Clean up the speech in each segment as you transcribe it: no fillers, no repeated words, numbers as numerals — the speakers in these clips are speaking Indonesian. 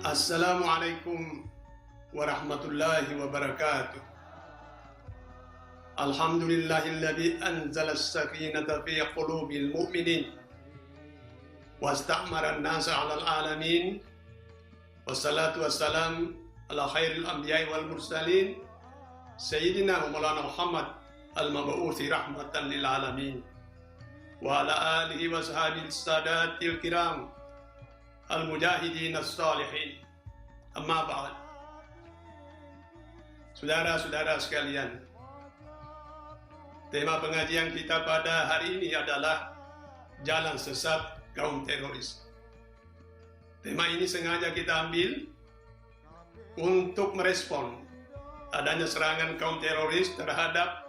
Assalamualaikum warahmatullahi wabarakatuh. Alhamdulillahilladzi anzala as-sakinata fi qulubil mu'minin wasta'mara an-nasa 'alal alamin. Wassalatu wassalam ala khairil anbiya'i wal mursalin sayyidina wa maulana Muhammad al-mab'uthi rahmatan lil alamin wa ala alihi wa sahbihi sadatil kiram al-mujahidin as-salihin. Amma ba'd. Saudara-saudara sekalian, tema pengajian kita pada hari ini adalah jalan sesat kaum teroris. Tema ini sengaja kita ambil untuk merespon adanya serangan kaum teroris terhadap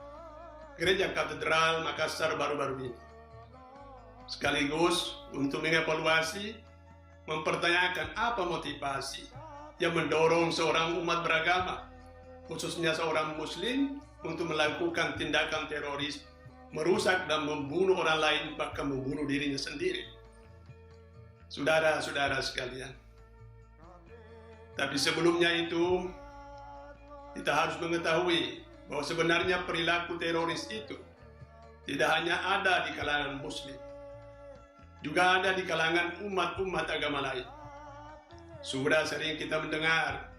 Gereja Katedral Makassar baru-baru ini. Sekaligus untuk mengevaluasi, mempertanyakan apa motivasi yang mendorong seorang umat beragama, khususnya seorang muslim, untuk melakukan tindakan teroris, merusak dan membunuh orang lain, bahkan membunuh dirinya sendiri. Saudara-saudara sekalian, tapi sebelumnya itu kita harus mengetahui bahwa sebenarnya perilaku teroris itu tidak hanya ada di kalangan muslim, juga ada di kalangan umat-umat agama lain. Sudah sering kita mendengar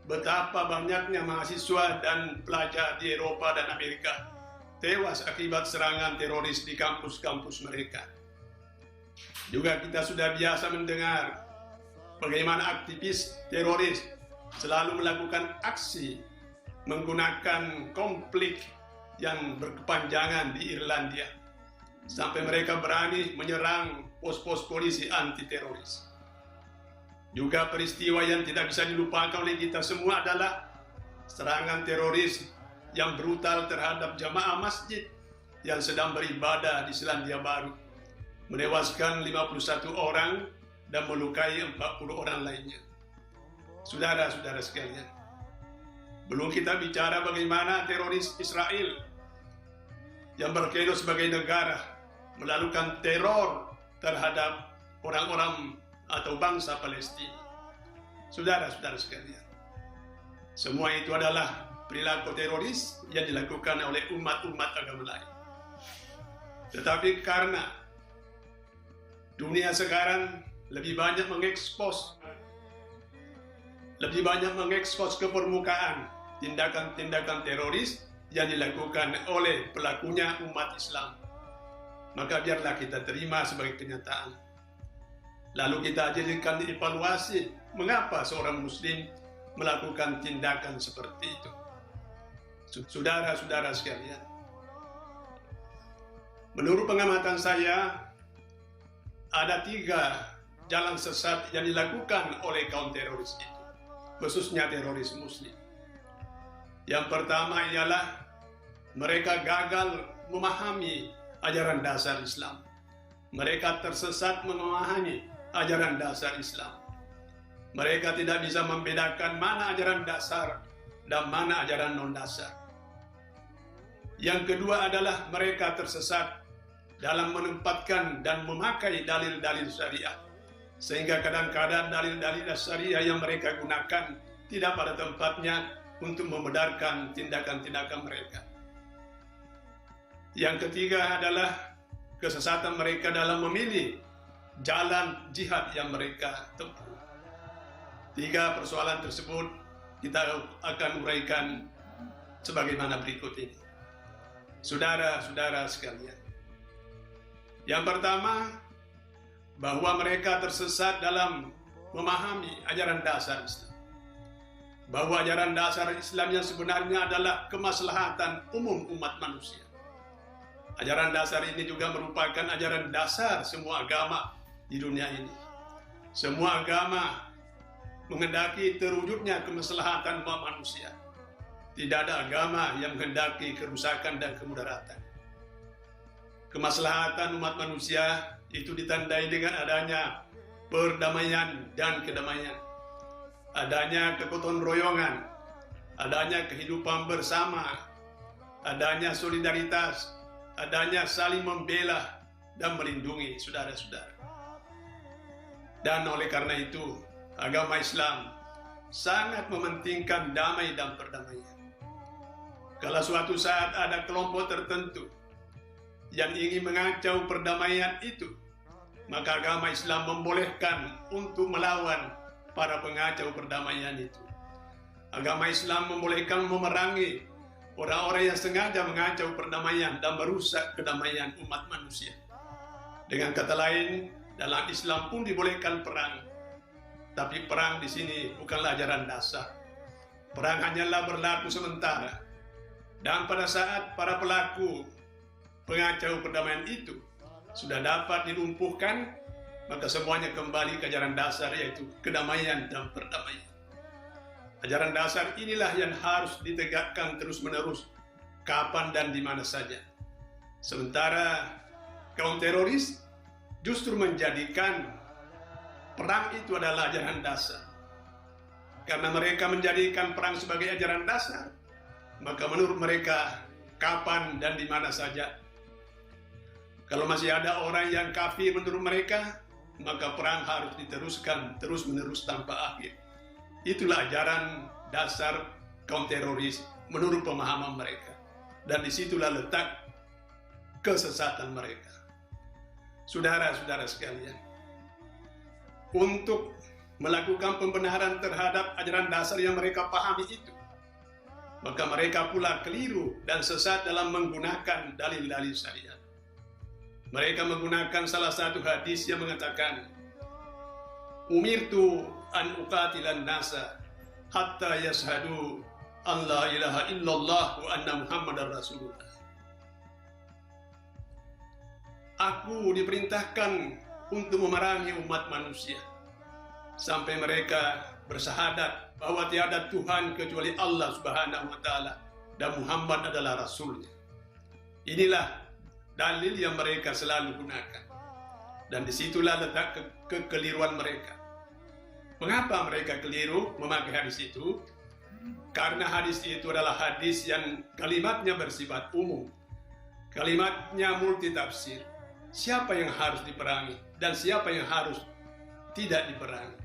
betapa banyaknya mahasiswa dan pelajar di Eropa dan Amerika tewas akibat serangan teroris di kampus-kampus mereka. Juga kita sudah biasa mendengar bagaimana aktivis teroris selalu melakukan aksi menggunakan konflik yang berkepanjangan di Irlandia, sampai mereka berani menyerang pos-pos polisi anti-teroris. Juga peristiwa yang tidak bisa dilupakan oleh kita semua adalah serangan teroris yang brutal terhadap jamaah masjid yang sedang beribadah di Selandia Baru, menewaskan 51 orang dan melukai 40 orang lainnya. Saudara-saudara sekalian, belum kita bicara bagaimana teroris Israel yang berkedo sebagai negara melakukan teror terhadap orang-orang atau bangsa Palestina. Saudara-saudara sekalian, semua itu adalah perilaku teroris yang dilakukan oleh umat-umat agama lain. Tetapi karena dunia sekarang lebih banyak mengekspos ke permukaan tindakan-tindakan teroris yang dilakukan oleh pelakunya umat Islam, maka biarlah kita terima sebagai kenyataan. Lalu kita jadikan evaluasi mengapa seorang muslim melakukan tindakan seperti itu. Saudara-saudara sekalian, menurut pengamatan saya ada 3 jalan sesat yang dilakukan oleh kaum teroris itu, khususnya teroris muslim. Yang pertama ialah mereka gagal memahami ajaran dasar Islam. Mereka tersesat memahami ajaran dasar Islam. Mereka tidak bisa membedakan mana ajaran dasar dan mana ajaran non-dasar. Yang kedua adalah mereka tersesat dalam menempatkan dan memakai dalil-dalil syariah, sehingga kadang-kadang dalil-dalil syariah yang mereka gunakan tidak pada tempatnya untuk membenarkan tindakan-tindakan mereka. Yang ketiga adalah kesesatan mereka dalam memilih jalan jihad yang mereka tempuh. 3 persoalan tersebut kita akan uraikan sebagaimana berikut ini. Saudara-saudara sekalian, yang pertama, bahwa mereka tersesat dalam memahami ajaran dasar Islam. Bahwa ajaran dasar Islam yang sebenarnya adalah kemaslahatan umum umat manusia. Ajaran dasar ini juga merupakan ajaran dasar semua agama di dunia ini. Semua agama menghendaki terwujudnya kemaslahatan umat manusia. Tidak ada agama yang menghendaki kerusakan dan kemudaratan. Kemaslahatan umat manusia itu ditandai dengan adanya perdamaian dan kedamaian, adanya kegotong royongan, adanya kehidupan bersama, adanya solidaritas, adanya saling membela dan melindungi saudara-saudara. Dan oleh karena itu, agama Islam sangat mementingkan damai dan perdamaian. Kalau suatu saat ada kelompok tertentu yang ingin mengacau perdamaian itu, maka agama Islam membolehkan untuk melawan para pengacau perdamaian itu. Agama Islam membolehkan memerangi orang-orang yang sengaja mengacau perdamaian dan merusak kedamaian umat manusia. Dengan kata lain, dalam Islam pun dibolehkan perang. Tapi perang di sini bukanlah ajaran dasar. Perang hanyalah berlaku sementara. Dan pada saat para pelaku pengacau perdamaian itu sudah dapat dilumpuhkan, maka semuanya kembali ke ajaran dasar, yaitu kedamaian dan perdamaian. Ajaran dasar inilah yang harus ditegakkan terus-menerus, kapan dan di mana saja. Sementara kaum teroris justru menjadikan perang itu adalah ajaran dasar. Karena mereka menjadikan perang sebagai ajaran dasar, maka menurut mereka kapan dan di mana saja. Kalau masih ada orang yang kafir menurut mereka, maka perang harus diteruskan terus-menerus tanpa akhir. Itulah ajaran dasar kaum teroris menurut pemahaman mereka. Dan disitulah letak kesesatan mereka. Saudara-saudara sekalian, untuk melakukan pembenaran terhadap ajaran dasar yang mereka pahami itu, maka mereka pula keliru dan sesat dalam menggunakan dalil-dalil syariat. Mereka menggunakan salah satu hadis yang mengatakan, "Umirtu an uqatilan nasa hatta yashhadu an la ilaha illallah wa anna Muhammadar Rasulullah." Aku diperintahkan untuk memerangi umat manusia sampai mereka bersahadat bahwa tiada Tuhan kecuali Allah Subhanahu wa taala dan Muhammad adalah rasulnya. Inilah dalil yang mereka selalu gunakan. Dan disitulah letak kekeliruan mereka. Mengapa mereka keliru memakai hadis itu? Karena hadis itu adalah hadis yang kalimatnya bersifat umum. Kalimatnya multitafsir. Siapa yang harus diperangi dan siapa yang harus tidak diperangi,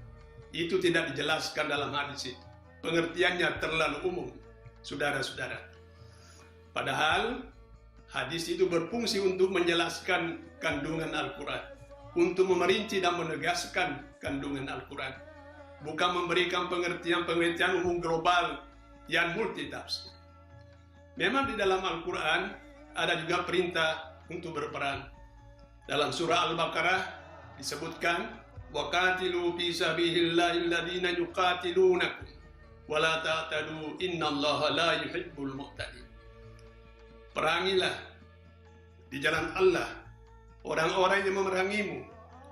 itu tidak dijelaskan dalam hadis itu. Pengertiannya terlalu umum, saudara-saudara. Padahal hadis itu berfungsi untuk menjelaskan kandungan Al-Quran, untuk memerinci dan menegaskan kandungan Al-Quran, bukan memberikan pengertian-pengertian umum global yang multitafsir. Memang di dalam Al-Quran ada juga perintah untuk berperang. Dalam surah Al-Baqarah disebutkan, "Waqatilu fi sabilillahi alladziina yuqatilunakum wa la ta'tadu innallaha la yuhibbul mu'tadin." Perangilah di jalan Allah orang-orang yang memerangimu,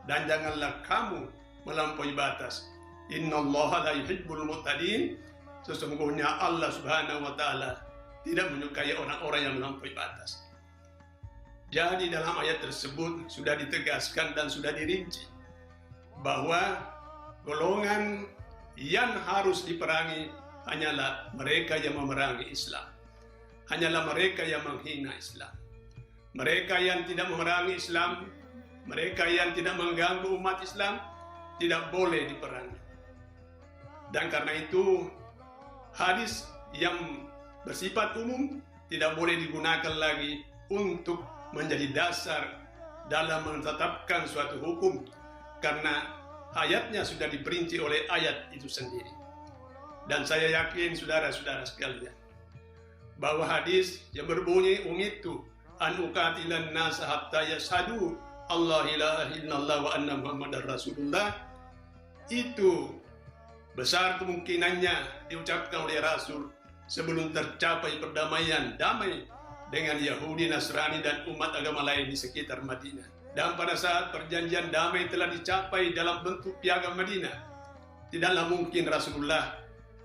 dan janganlah kamu melampaui batas. Innallaha la yuhibbul mu'tadin. Sesungguhnya Allah Subhanahu wa taala tidak menyukai orang-orang yang melampaui batas. Jadi dalam ayat tersebut sudah ditegaskan dan sudah dirinci bahwa golongan yang harus diperangi hanyalah mereka yang memerangi Islam. Hanyalah mereka yang menghina Islam. Mereka yang tidak memerangi Islam, mereka yang tidak mengganggu umat Islam, tidak boleh diperangi. Dan karena itu, hadis yang bersifat umum tidak boleh digunakan lagi untuk menjadi dasar dalam menetapkan suatu hukum, karena ayatnya sudah diperinci oleh ayat itu sendiri. Dan saya yakin saudara-saudara sekalian, bahwa hadis yang berbunyi, "Umirtu an uqatilan nasa hatta yashhadu Allah ilaha illallah wa anna Muhammadar Rasulullah," itu besar kemungkinannya diucapkan oleh Rasul sebelum tercapai perdamaian damai dengan Yahudi, Nasrani, dan umat agama lain di sekitar Madinah. Dan pada saat perjanjian damai telah dicapai dalam bentuk piagam Madinah, tidaklah mungkin Rasulullah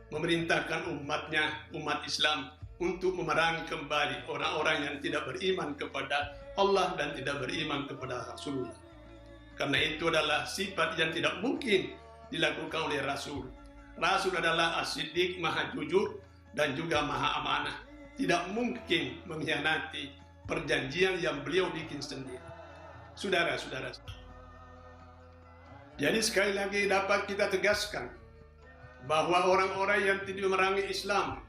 memerintahkan umatnya, umat Islam, untuk memerangi kembali orang-orang yang tidak beriman kepada Allah dan tidak beriman kepada Rasulullah. Karena itu adalah sifat yang tidak mungkin dilakukan oleh Rasul. Rasul adalah as-siddiq, maha jujur, dan juga maha amanah. Tidak mungkin mengkhianati perjanjian yang beliau bikin sendiri. Saudara-saudara, Jadi sekali lagi dapat kita tegaskan bahwa orang-orang yang tidak memerangi Islam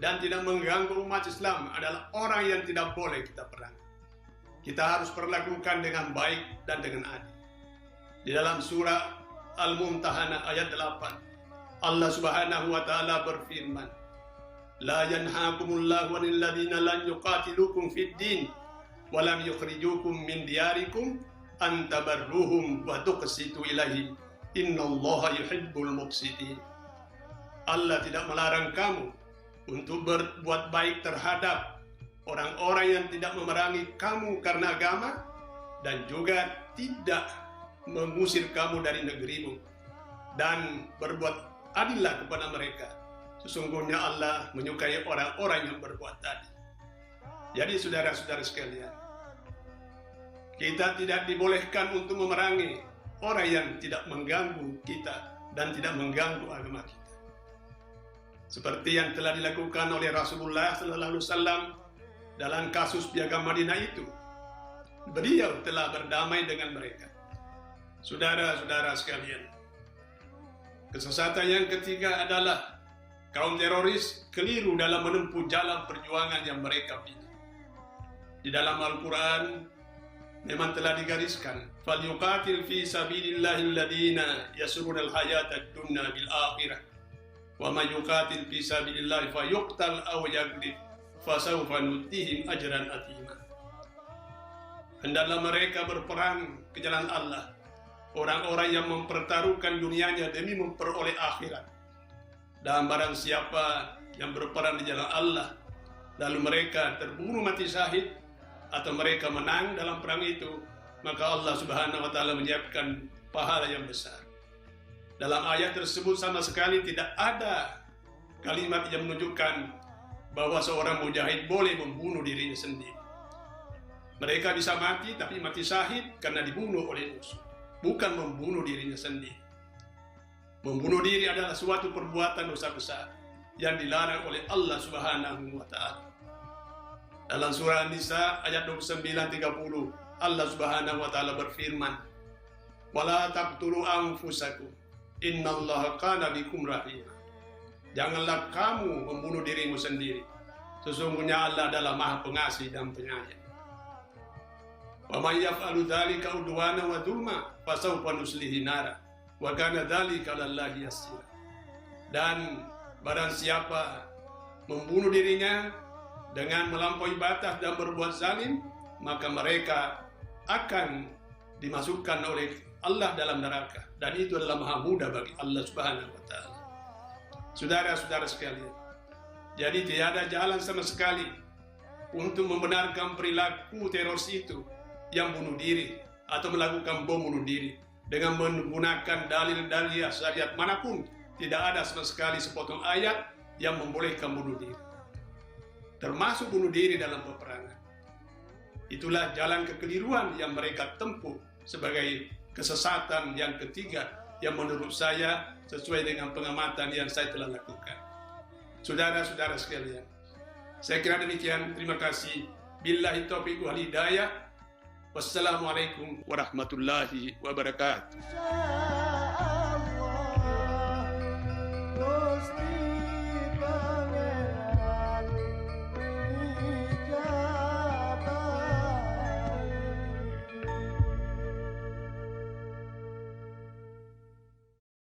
dan tidak mengganggu umat Islam adalah orang yang tidak boleh kita perangi. Kita harus perlakukan dengan baik dan dengan adil. Di dalam surah Al-Mumtahanah ayat 8, Allah Subhanahu wa taala berfirman, "La yanhaakumullahu 'anil ladzina lam yuqatilukum fid din wa lam yukhrijukum min diyarikum an tabarruhum wa tuqsitu ilaihim. Innallaha yuhibbul muqsitin." Allah tidak melarang kamu untuk berbuat baik terhadap orang-orang yang tidak memerangi kamu karena agama dan juga tidak mengusir kamu dari negerimu, dan berbuat adillah kepada mereka. Sesungguhnya Allah menyukai orang-orang yang berbuat adil. Jadi saudara-saudara sekalian, kita tidak dibolehkan untuk memerangi orang yang tidak mengganggu kita dan tidak mengganggu agama kita. Seperti yang telah dilakukan oleh Rasulullah SAW dalam kasus piagam Madinah itu. Beliau telah berdamai dengan mereka. Saudara-saudara sekalian, kesesatan yang ketiga adalah kaum teroris keliru dalam menempuh jalan perjuangan yang mereka pilih. Di dalam Al-Quran memang telah digariskan, "Falyuqatil fi sabilillahi alladhina yasruna al-hayata ad-dunya bil akhirah. Wa may yuqatil fi sabilillahi fayuqtal aw yaghlib fasawfa nutihim ajran atima." Hendaklah mereka berperang ke jalan Allah, orang-orang yang mempertaruhkan dunianya demi memperoleh akhirat. Dan barang siapa yang berperang di jalan Allah, lalu mereka terbunuh mati syahid atau mereka menang dalam perang itu, maka Allah Subhanahu wa taala menyiapkan pahala yang besar. Dalam ayat tersebut sama sekali tidak ada kalimat yang menunjukkan bahwa seorang mujahid boleh membunuh dirinya sendiri. Mereka bisa mati, tapi mati syahid karena dibunuh oleh musuh, bukan membunuh dirinya sendiri. Membunuh diri adalah suatu perbuatan dosa besar yang dilarang oleh Allah Subhanahu wa taala. Dalam surah An-Nisa ayat 29-30, Allah Subhanahu wa taala berfirman, "Wala taqtulu anfusakum, innallaha kana bikum rahima." Janganlah kamu membunuh dirimu sendiri. Sesungguhnya Allah adalah Maha Pengasih dan Penyayang. Wa may yaf'alu dzalika udwana wa dzulma fasawfa nuslihi nara wa kana dzalika 'alallahi yasira. Dan barang siapa membunuh dirinya dengan melampaui batas dan berbuat zalim, maka mereka akan dimasukkan oleh Allah dalam neraka, dan itu adalah maha mudah bagi Allah Subhanahu wa taala. Saudara-saudara sekalian, jadi tiada jalan sama sekali untuk membenarkan perilaku teroris itu yang bunuh diri atau melakukan bom bunuh diri dengan menggunakan dalil-dalil syariat manapun. Tidak ada sama sekali sepotong ayat yang membolehkan bunuh diri, termasuk bunuh diri dalam peperangan. Itulah jalan kekeliruan yang mereka tempuh sebagai kesesatan yang ketiga, yang menurut saya sesuai dengan pengamatan yang saya telah lakukan. Saudara-saudara sekalian, saya kira demikian. Terima kasih. Billahi taufiq wal hidayah. Wassalamualaikum warahmatullahi wabarakatuh.